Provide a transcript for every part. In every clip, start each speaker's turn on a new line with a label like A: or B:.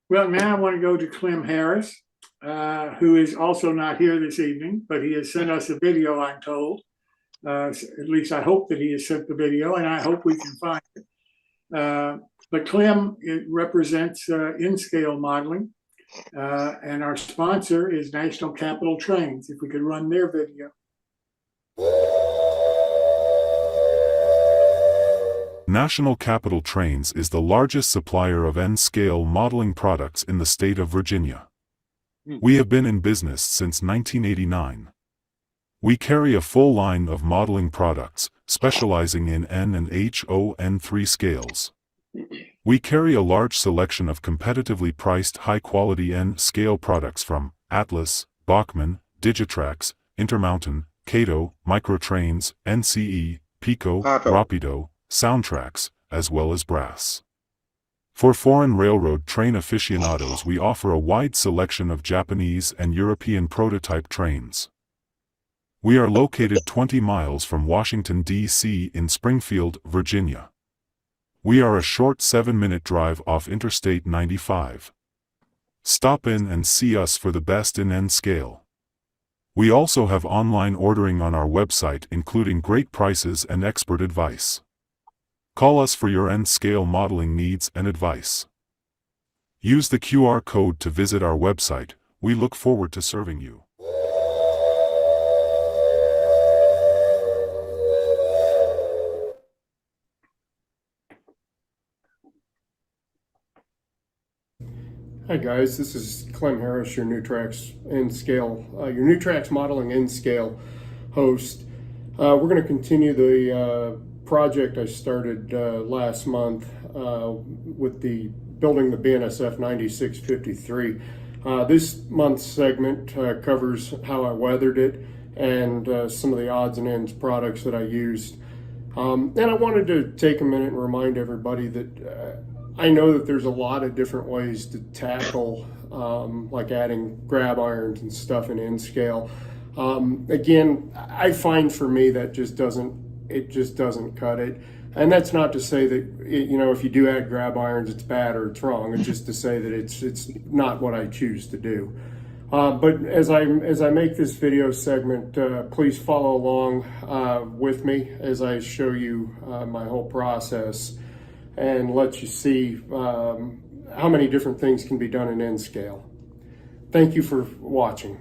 A: Well, now I want to go to Clem Harris, who is also not here this evening, but he has sent us a video, I'm told. At least I hope that he has sent the video, and I hope we can find it. But Clem represents in-scale modeling, and our sponsor is National Capital Trains. If we could run their video.
B: National Capital Trains is the largest supplier of N-scale modeling products in the state of Virginia. We have been in business since 1989. We carry a full line of modeling products, specializing in N and HON3 scales. We carry a large selection of competitively priced high-quality N-scale products from Atlas, Bachmann, Digitrax, Intermountain, Cato, Microtrains, NCE, Pico, Rapido, Soundtrax, as well as Brass. For foreign railroad train aficionados, we offer a wide selection of Japanese and European prototype trains. We are located 20 miles from Washington, D.C. in Springfield, Virginia. We are a short 7-minute drive off Interstate 95. Stop in and see us for the best in N-scale. We also have online ordering on our website, including great prices and expert advice. Call us for your N-scale modeling needs and advice. Use the QR code to visit our website. We look forward to serving you.
C: Hi guys, this is Clem Harris, your Nutrax modeling N-scale host. We're going to continue the project I started last month with the building the BNSF 9653. This month's segment covers how I weathered it and some of the odds and ends products that I used. And I wanted to take a minute and remind everybody that I know that there's a lot of different ways to tackle like adding grab irons and stuff in N-scale. Again, I find for me that just doesn't cut it. And that's not to say that, if you do add grab irons, it's bad or it's wrong. It's just to say that it's not what I choose to do. But as I make this video segment, please follow along with me as I show you my whole process and let you see how many different things can be done in N-scale. Thank you for watching.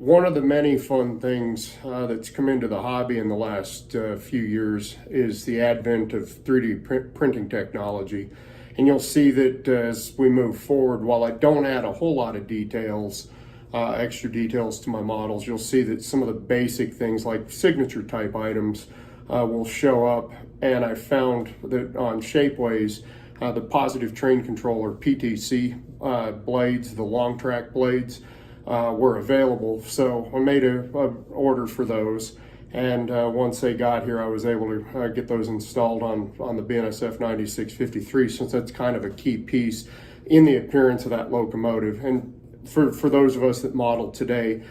C: One of the many fun things that's come into the hobby in the last few years is the advent of 3D printing technology. And you'll see that as we move forward, while I don't add a whole lot of details, extra details to my models, you'll see that some of the basic things like signature type items will show up. And I found that on Shapeways, the positive train controller PTC blades, the long track blades, were available. So I made a order for those. And once they got here, I was able to get those installed on the BNSF 9653, since that's kind of a key piece in the appearance of that locomotive. And for those of us that model today,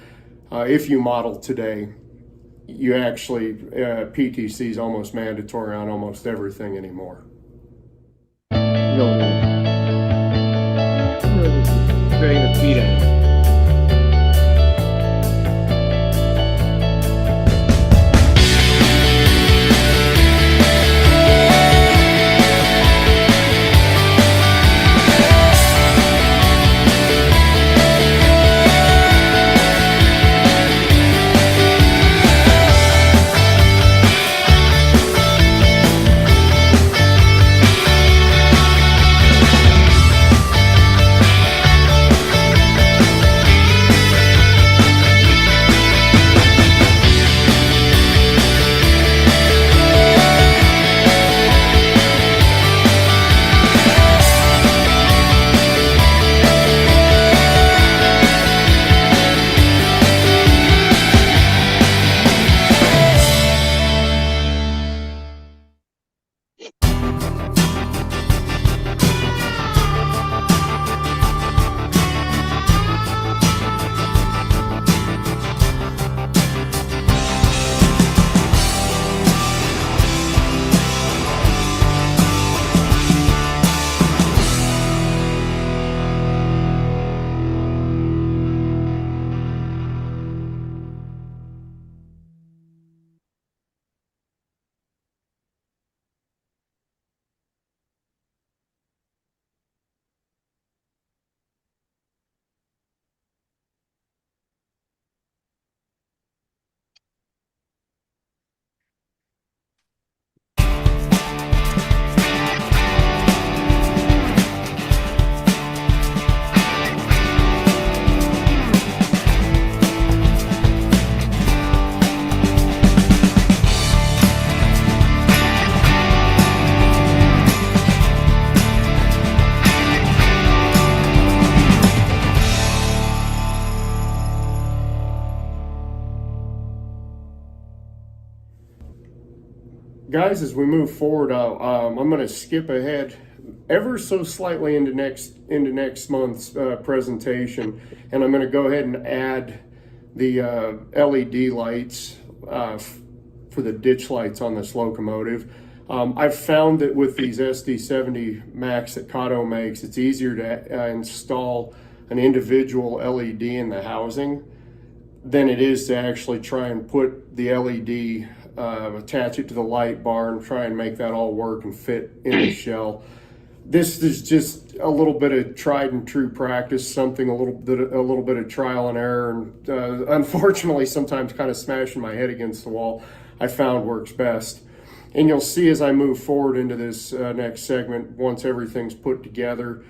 C: if you model today, you actually, PTC is almost mandatory on almost everything anymore.
D: Very good feed at it.
C: Guys, as we move forward, I'm going to skip ahead ever so slightly into next month's presentation, and I'm going to go ahead and add the LED lights for the ditch lights on this locomotive. I've found that with these SD70 Max that Kato makes, it's easier to install an individual LED in the housing than it is to actually try and put the LED, attach it to the light bar and try and make that all work and fit in the shell. This is just a little bit of tried and true practice, something a little bit of trial and error, and unfortunately sometimes kind of smashing my head against the wall I found works best. And you'll see as I move forward into this next segment, once everything's put together,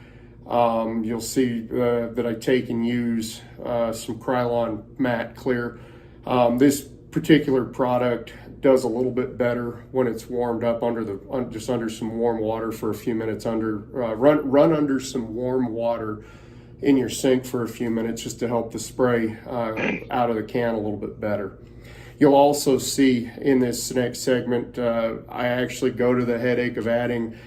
C: you'll see that I take and use some Krylon matte clear. This particular product does a little bit better when it's warmed up just under some warm water for a few minutes. Run under some warm water in your sink for a few minutes just to help the spray out of the can a little bit better. You'll also see in this next segment, I actually go to the headache of adding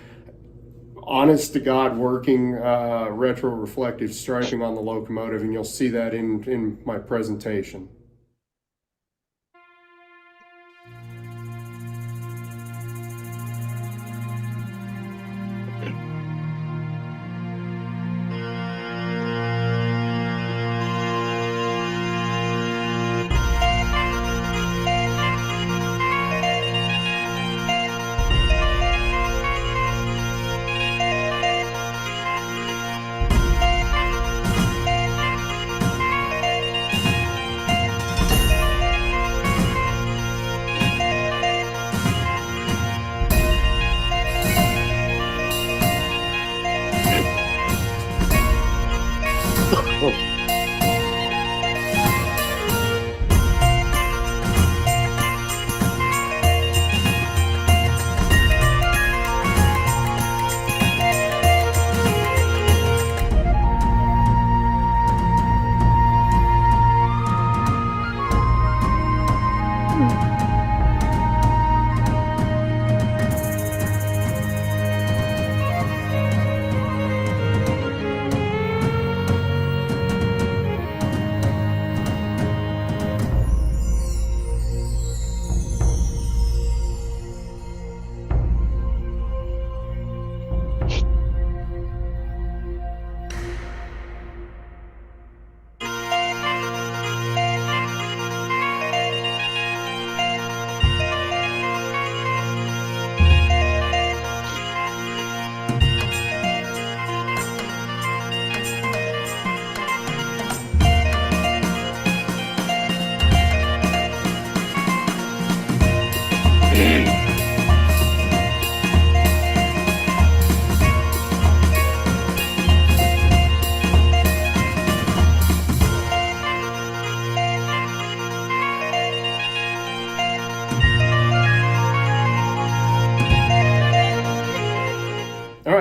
C: honest to God working retro reflective striping on the locomotive, and you'll see that in my presentation.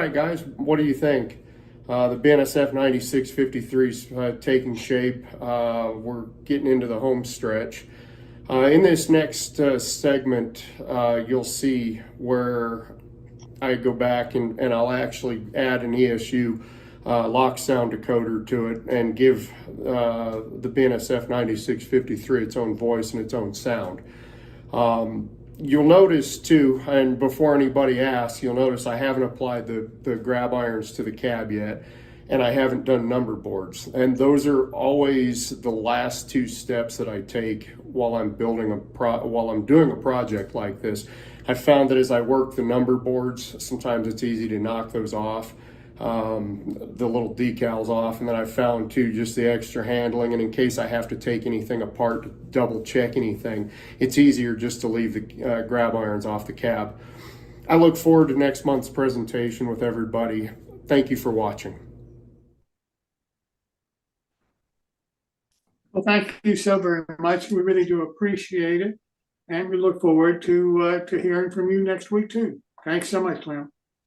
C: right, guys, what do you think? The BNSF 9653 is taking shape. We're getting into the home stretch. In this next segment, you'll see where I go back and I'll actually add an ESU lock sound decoder to it and give the BNSF 9653 its own voice and its own sound. You'll notice too, and before anybody asks, you'll notice I haven't applied the grab irons to the cab yet, and I haven't done number boards. And those are always the last two steps that I take while I'm doing a project like this. I found that as I work the number boards, sometimes it's easy to knock those off, the little decals off, and then I found too just the extra handling, and in case I have to take anything apart to double check anything, it's easier just to leave the grab irons off the cab. I look forward to next month's presentation with everybody. Thank you for watching.
A: Well, thank you so very much. We really do appreciate it. And we look forward to hearing from you next week too. Thanks so much, Clem.